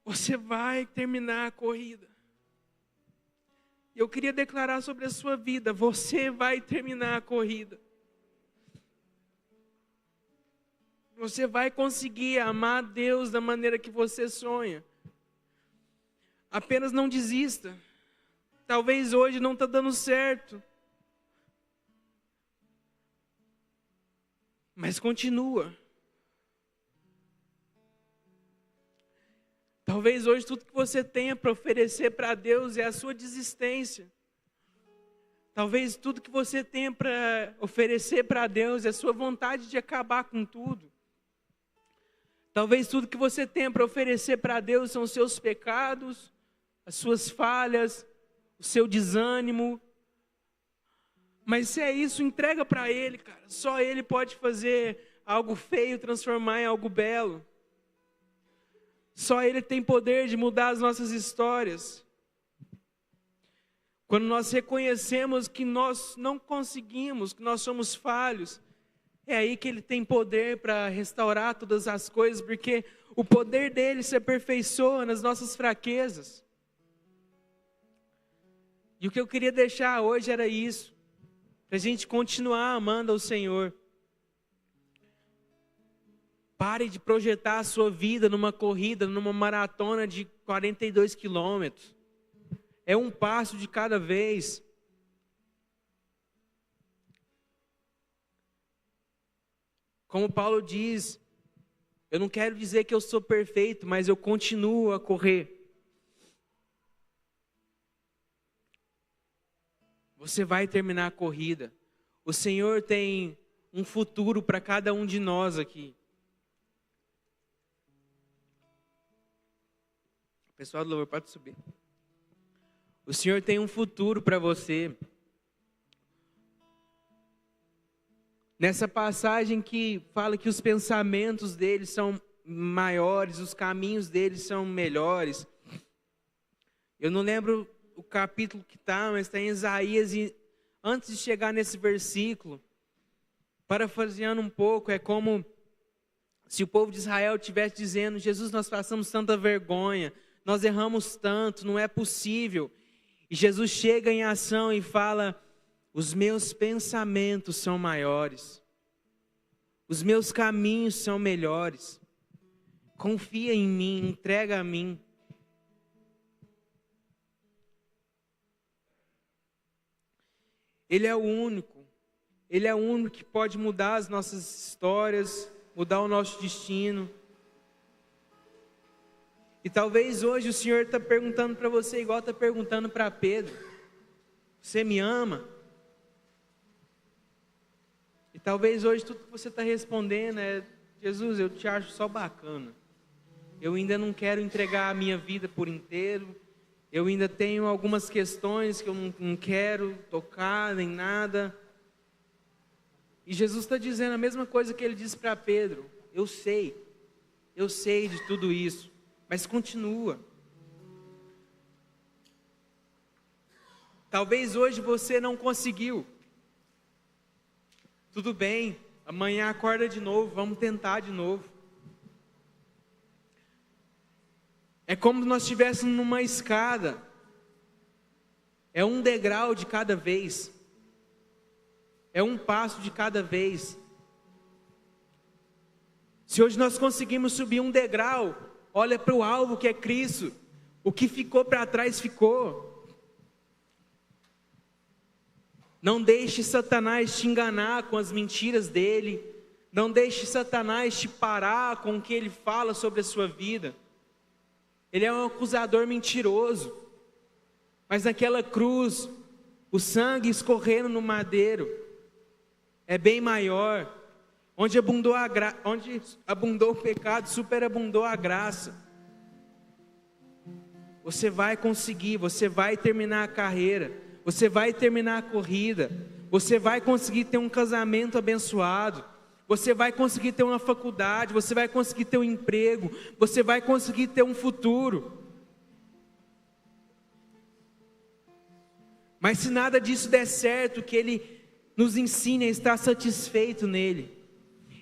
Você vai terminar a corrida. Eu queria declarar sobre a sua vida: você vai terminar a corrida. Você vai conseguir amar a Deus da maneira que você sonha. Apenas não desista. Talvez hoje não está dando certo. Mas continua. Talvez hoje tudo que você tenha para oferecer para Deus é a sua desistência. Talvez tudo que você tenha para oferecer para Deus é a sua vontade de acabar com tudo. Talvez tudo que você tenha para oferecer para Deus são os seus pecados, as suas falhas, o seu desânimo. Mas se é isso, entrega para Ele, cara. Só Ele pode fazer algo feio transformar em algo belo. Só Ele tem poder de mudar as nossas histórias. Quando nós reconhecemos que nós não conseguimos, que nós somos falhos, é aí que Ele tem poder para restaurar todas as coisas, porque o poder dEle se aperfeiçoa nas nossas fraquezas. E o que eu queria deixar hoje era isso, para a gente continuar amando ao Senhor. Pare de projetar a sua vida numa corrida, numa maratona de 42 quilômetros. É um passo de cada vez. Como Paulo diz, eu não quero dizer que eu sou perfeito, mas eu continuo a correr. Você vai terminar a corrida. O Senhor tem um futuro para cada um de nós aqui. Pessoal do louvor, pode subir. O Senhor tem um futuro para você. Nessa passagem que fala que os pensamentos dele são maiores, os caminhos dele são melhores. Eu não lembro o capítulo que está, mas está em Isaías. E antes de chegar nesse versículo, parafraseando um pouco, é como se o povo de Israel estivesse dizendo: Jesus, nós passamos tanta vergonha, nós erramos tanto, não é possível. E Jesus chega em ação e fala: os meus pensamentos são maiores, os meus caminhos são melhores. Confia em mim, entrega a mim. Ele é o único que pode mudar as nossas histórias, mudar o nosso destino. E talvez hoje o Senhor está perguntando para você, igual está perguntando para Pedro: você me ama? E talvez hoje tudo que você está respondendo é: Jesus, eu te acho só bacana. Eu ainda não quero entregar a minha vida por inteiro. Eu ainda tenho algumas questões que eu não quero tocar, nem nada. E Jesus está dizendo a mesma coisa que ele disse para Pedro: eu sei de tudo isso, mas continua. Talvez hoje você não conseguiu. Tudo bem, amanhã acorda de novo, vamos tentar de novo. É como se nós estivéssemos numa escada. É um degrau de cada vez. É um passo de cada vez. Se hoje nós conseguimos subir um degrau, olha para o alvo que é Cristo. O que ficou para trás ficou. Não deixe Satanás te enganar com as mentiras dele. Não deixe Satanás te parar com o que ele fala sobre a sua vida. Ele é um acusador mentiroso. Mas naquela cruz, o sangue escorrendo no madeiro é bem maior. Onde abundou o pecado, superabundou a graça. Você vai conseguir, você vai terminar a carreira, você vai terminar a corrida, você vai conseguir ter um casamento abençoado, você vai conseguir ter uma faculdade, você vai conseguir ter um emprego, você vai conseguir ter um futuro. Mas se nada disso der certo, que Ele nos ensine a estar satisfeito nele.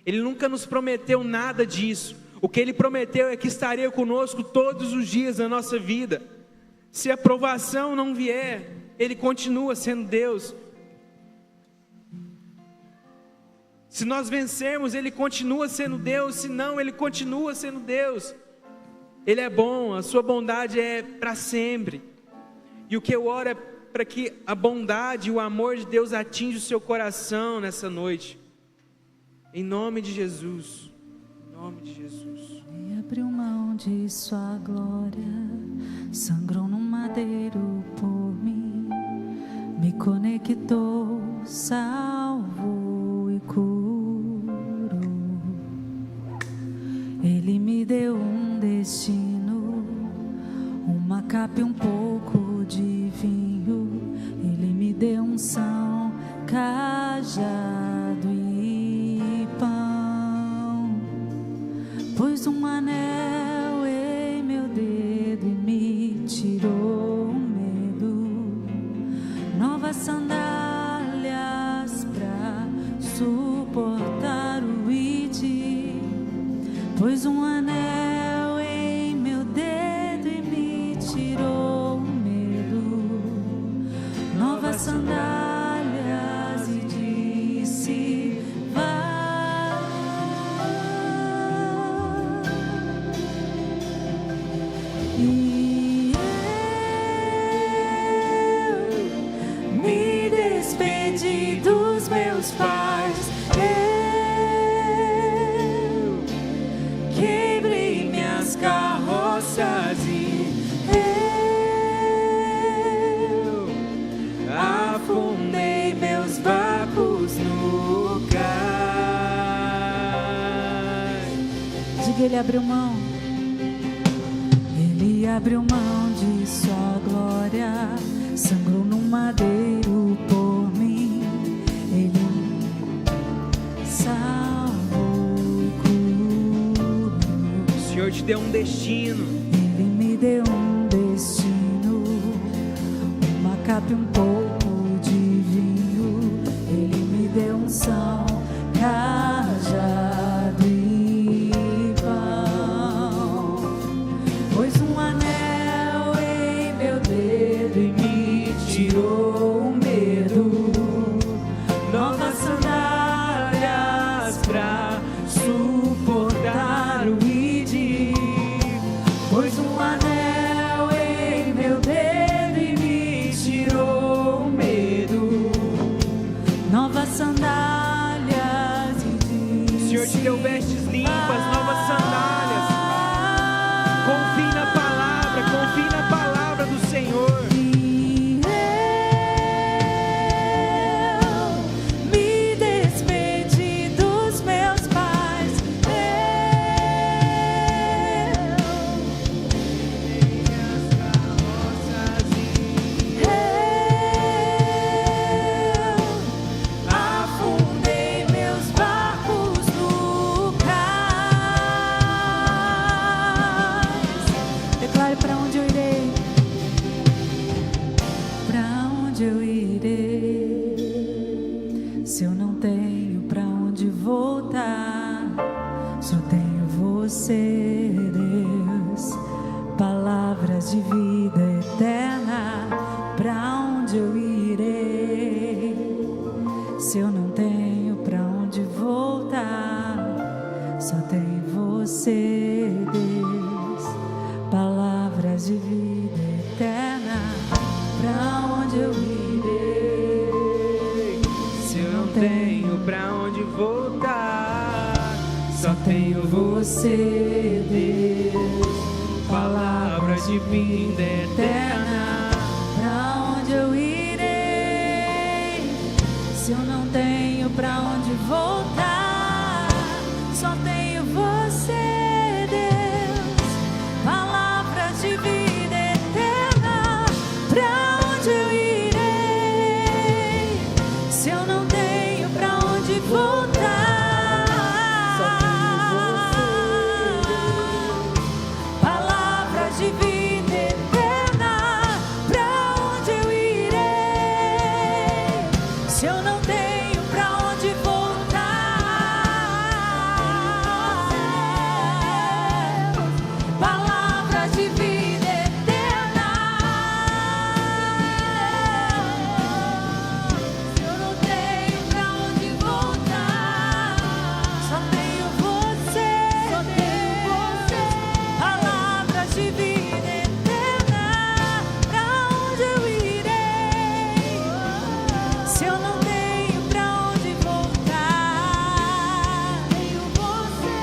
Ele nunca nos prometeu nada disso. O que Ele prometeu é que estaria conosco todos os dias da nossa vida. Se a provação não vier, Ele continua sendo Deus. Se nós vencermos, Ele continua sendo Deus. Se não, Ele continua sendo Deus. Ele é bom, a sua bondade é para sempre. E o que eu oro é para que a bondade e o amor de Deus atinja o seu coração nessa noite. Em nome de Jesus. Em nome de Jesus. Ele abriu mão de sua glória, sangrou no madeiro por mim, me conectou, salvou e curou. Ele me deu um destino, uma capa e um pouco de vinho. Ele me deu unção, cajado e pão. Pôs um anel em meu dedo e me tirou o medo. Novas sandálias pra suportar o ide. Pôs um anel em meu dedo e me tirou o medo. Novas sandálias e disse: despedi dos meus pais. Eu quebrei minhas carroças e eu afundei meus barcos no cais. Diga, ele abriu mão. Ele abriu mão de sua glória, sangrou no madeiro por mim. Ele salvou, curou. O Senhor te deu um destino. Ele me deu um destino, uma capa e um pouco de vinho. Ele me deu unção, cajado e pão. Pôs um anel em meu dedo e me tirou o medo. Novas sandálias pra suportar o ide. Pôs um anel em meu dedo e me tirou o medo. Novas sandálias e disse: O Senhor te deu vestes limpas, novas sandálias. Confie na palavra do Senhor. E eu me despedi dos meus pais. Eu afundei meus barcos no cais. Declare: para onde eu irei? Para onde eu irei? Se eu não tenho para onde voltar, só tenho você, Deus. Palavras de vida eterna. Para onde eu irei? Se eu não tenho para onde voltar, só tenho você, Deus. Palavras de vida eterna. Pra onde eu irei? Se eu não tenho pra onde voltar, só tenho você, Deus. palavras de vida eterna. Pra onde eu irei? Se eu não tenho pra onde voltar, só tenho você, Deus. Palavras de vida eterna. Pra onde eu irei? Se eu não tenho pra onde voltar, só tenho você. Palavras de vida eterna. Pra onde eu irei? Se eu não tenho pra onde voltar, palavras de vida eterna. Se eu não tenho pra onde voltar, só tenho você, só tenho você. Palavras de vida eterna. Pra onde eu irei? Se eu não tenho pra onde voltar, tenho você,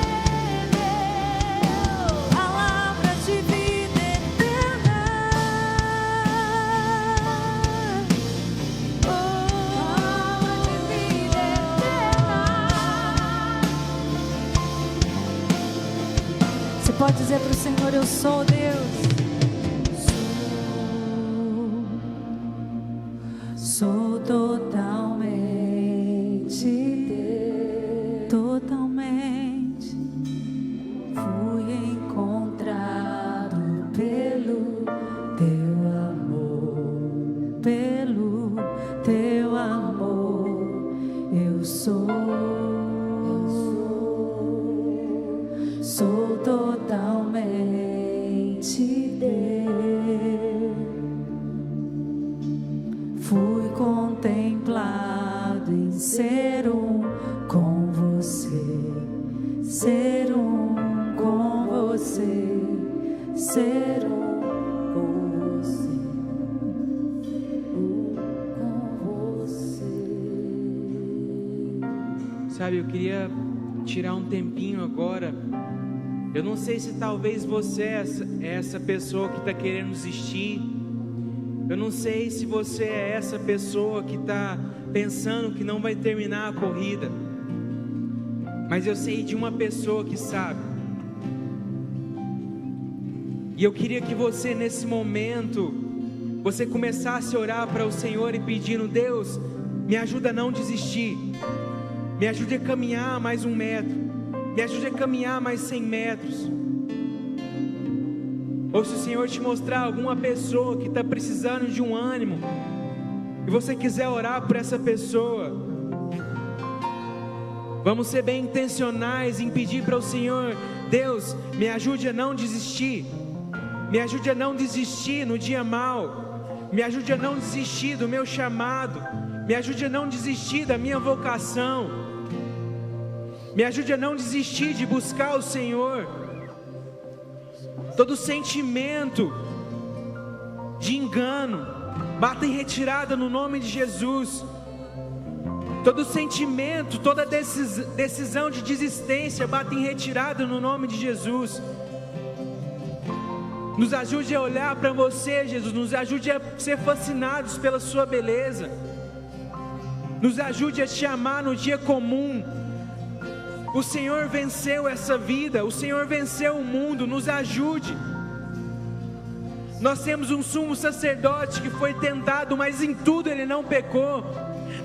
Deus. Palavras de vida eterna. Palavras de vida eterna. Você pode dizer para o Senhor: eu sou Deus. Sou totalmente Deus, totalmente. Fui encontrado pelo teu amor, pelo teu amor. Eu sou totalmente Deus. Fui contemplado em ser um com você, ser um com você, ser um com você, com você. Sabe, eu queria tirar um tempinho agora. Eu não sei se talvez você é essa pessoa que está querendo desistir. Eu não sei se você é essa pessoa que está pensando que não vai terminar a corrida. Mas eu sei de uma pessoa que sabe. E eu queria que você nesse momento, você começasse a orar para o Senhor e pedindo: Deus, me ajuda a não desistir. Me ajude a caminhar mais 1 metro. Me ajude a caminhar mais 100 metros. Ou se o Senhor te mostrar alguma pessoa que está precisando de um ânimo, e você quiser orar por essa pessoa, vamos ser bem intencionais em pedir para o Senhor: Deus, me ajude a não desistir. Me ajude a não desistir no dia mau. Me ajude a não desistir do meu chamado. Me ajude a não desistir da minha vocação. Me ajude a não desistir de buscar o Senhor. Todo sentimento de engano, bata em retirada no nome de Jesus. Todo sentimento, toda decisão de desistência, bata em retirada no nome de Jesus. Nos ajude a olhar para você, Jesus. Nos ajude a ser fascinados pela sua beleza. Nos ajude a te amar no dia comum. O Senhor venceu essa vida, o Senhor venceu o mundo, nos ajude. Nós temos um sumo sacerdote que foi tentado, mas em tudo ele não pecou.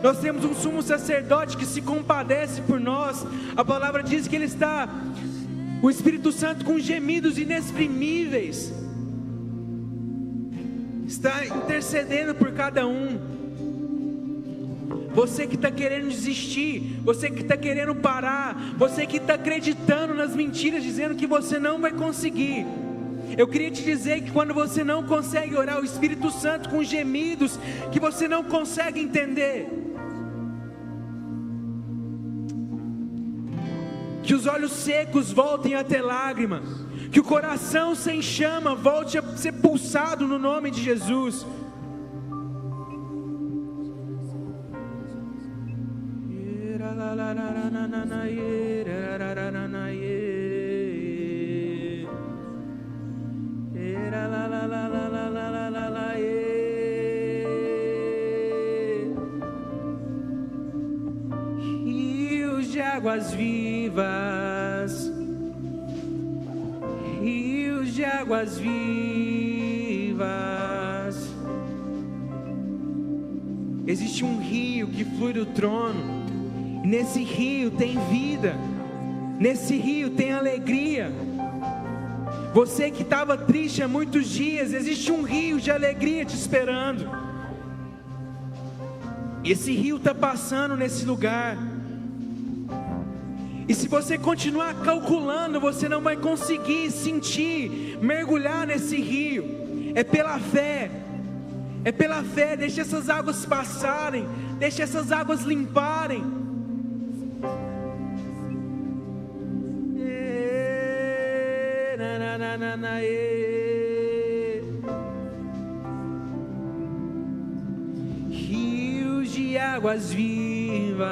Nós temos um sumo sacerdote que se compadece por nós. A palavra diz que ele está, o Espírito Santo, com gemidos inexprimíveis, está intercedendo por cada um. Você que está querendo desistir, você que está querendo parar, você que está acreditando nas mentiras, dizendo que você não vai conseguir. Eu queria te dizer que quando você não consegue orar, o Espírito Santo com gemidos que você não consegue entender, que os olhos secos voltem a ter lágrimas, que o coração sem chama volte a ser pulsado no nome de Jesus. Rios de águas vivas, rios de águas vivas. Existe um rio que flui do trono. Nesse rio tem vida, nesse rio tem alegria. Você que estava triste há muitos dias, existe um rio de alegria te esperando. Esse rio está passando nesse lugar. E se você continuar calculando, você não vai conseguir sentir, mergulhar nesse rio. É pela fé. É pela fé. Deixa essas águas passarem, deixa essas águas limparem. Rios de águas vivas.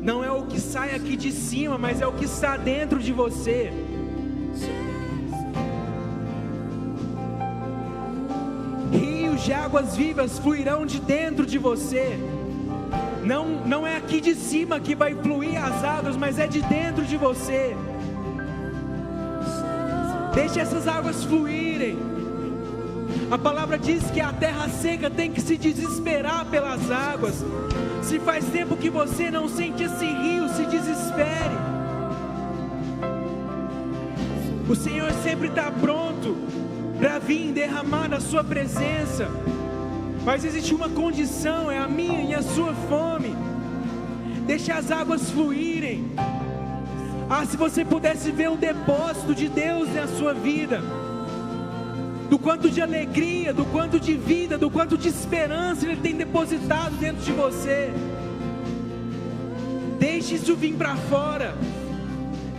Não é o que sai aqui de cima, mas é o que está dentro de você. Rios de águas vivas fluirão de dentro de você. Não é aqui de cima que vai fluir as águas, mas é de dentro de você. Deixe essas águas fluírem. A palavra diz que a terra seca tem que se desesperar pelas águas. Se faz tempo que você não sente esse rio, se desespere. O Senhor sempre está pronto para vir derramar na sua presença. Mas existe uma condição, é a minha e a sua fome. Deixe as águas fluírem. Ah, se você pudesse ver o depósito de Deus na sua vida, do quanto de alegria, do quanto de vida, do quanto de esperança Ele tem depositado dentro de você. Deixe isso vir para fora.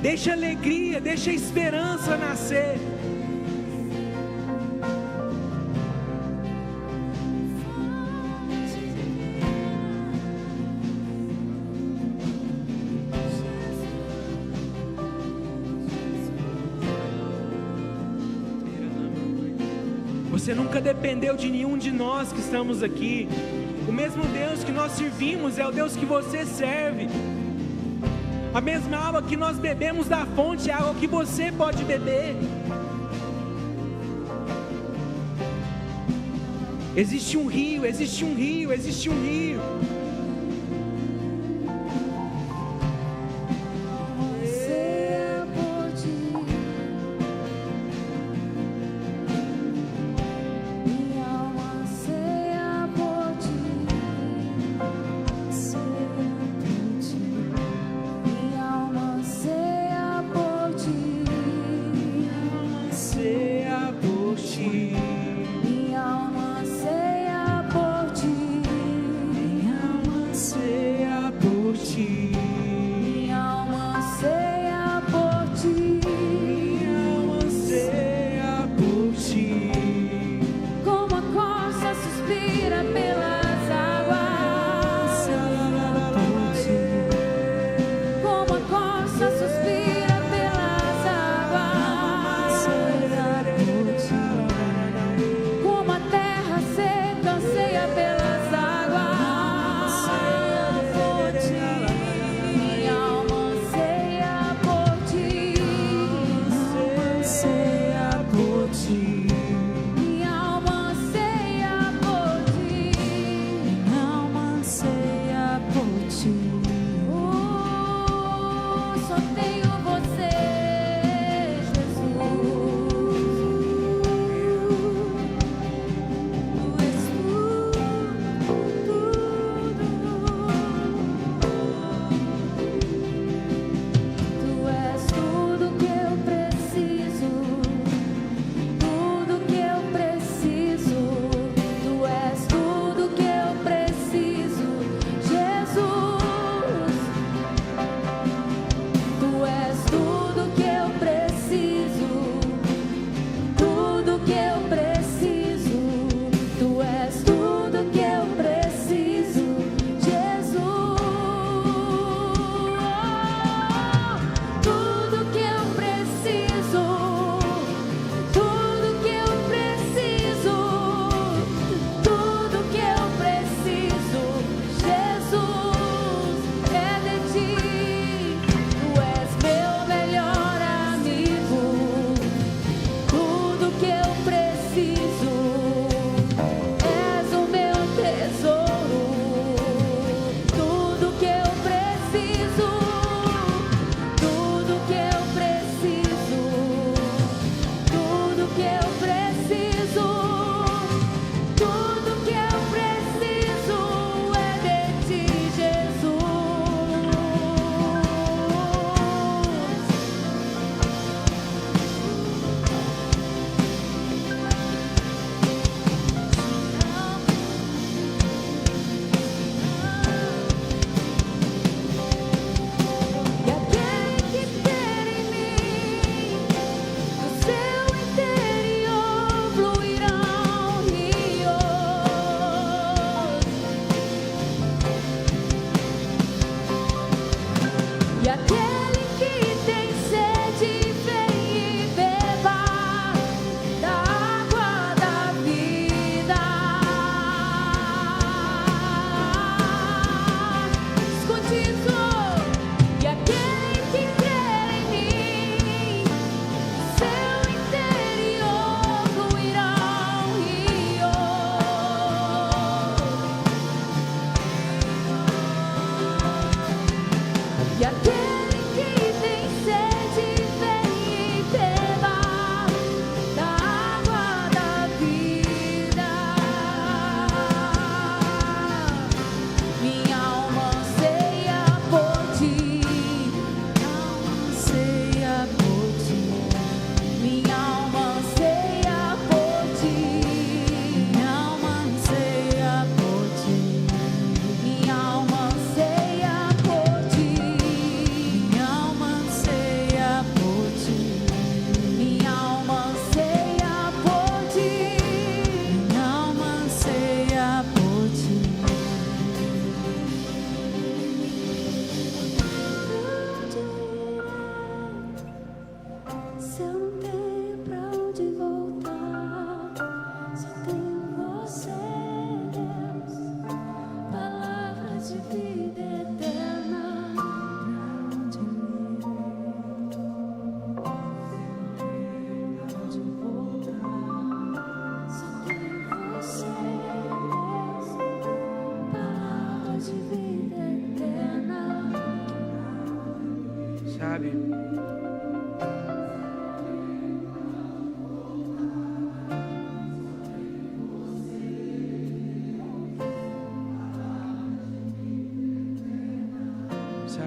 Deixe a alegria, deixe a esperança nascer. Você nunca dependeu de nenhum de nós que estamos aqui. O mesmo Deus que nós servimos é o Deus que você serve. A mesma água que nós bebemos da fonte é a água que você pode beber. Existe um rio, existe um rio, existe um rio. Minha alma anseia por ti.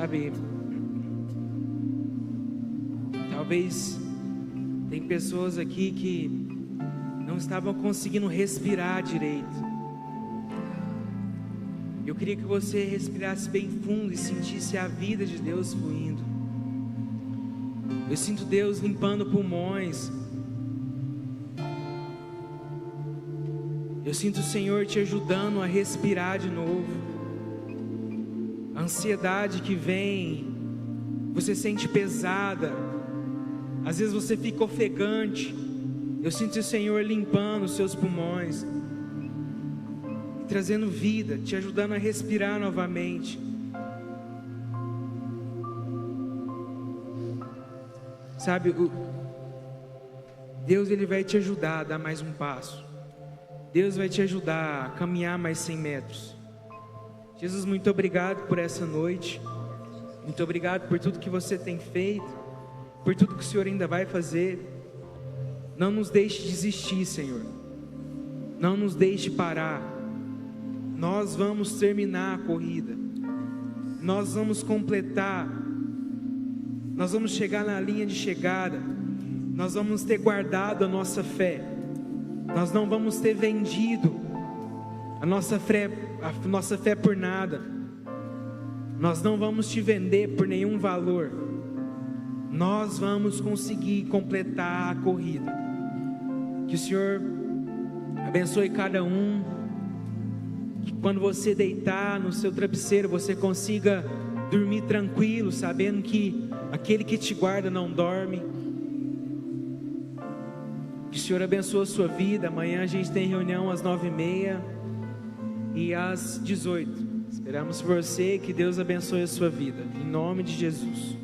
sabe, talvez tem pessoas aqui que não estavam conseguindo respirar direito. Eu queria que você respirasse bem fundo e sentisse a vida de Deus fluindo. Eu sinto Deus limpando pulmões. Eu sinto o Senhor te ajudando a respirar de novo. A ansiedade que vem, você sente pesada. Às vezes você fica ofegante. Eu sinto o Senhor limpando os seus pulmões, trazendo vida, te ajudando a respirar novamente. Sabe, Deus ele vai te ajudar a dar mais um passo. Deus vai te ajudar a caminhar mais 100 metros. Jesus, muito obrigado por essa noite. Muito obrigado por tudo que você tem feito, por tudo que o Senhor ainda vai fazer. Não nos deixe desistir, Senhor. Não nos deixe parar. Nós vamos terminar a corrida. Nós vamos completar. Nós vamos chegar na linha de chegada. Nós vamos ter guardado a nossa fé. Nós não vamos ter vendido a nossa fé por nada. Nós não vamos te vender por nenhum valor. Nós vamos conseguir completar a corrida. Que o Senhor abençoe cada um. Que quando você deitar no seu travesseiro, você consiga dormir tranquilo, sabendo que aquele que te guarda não dorme. Que o Senhor abençoe a sua vida. Amanhã a gente tem reunião às 9h30 e às 18h. Esperamos por você. Que Deus abençoe a sua vida. Em nome de Jesus.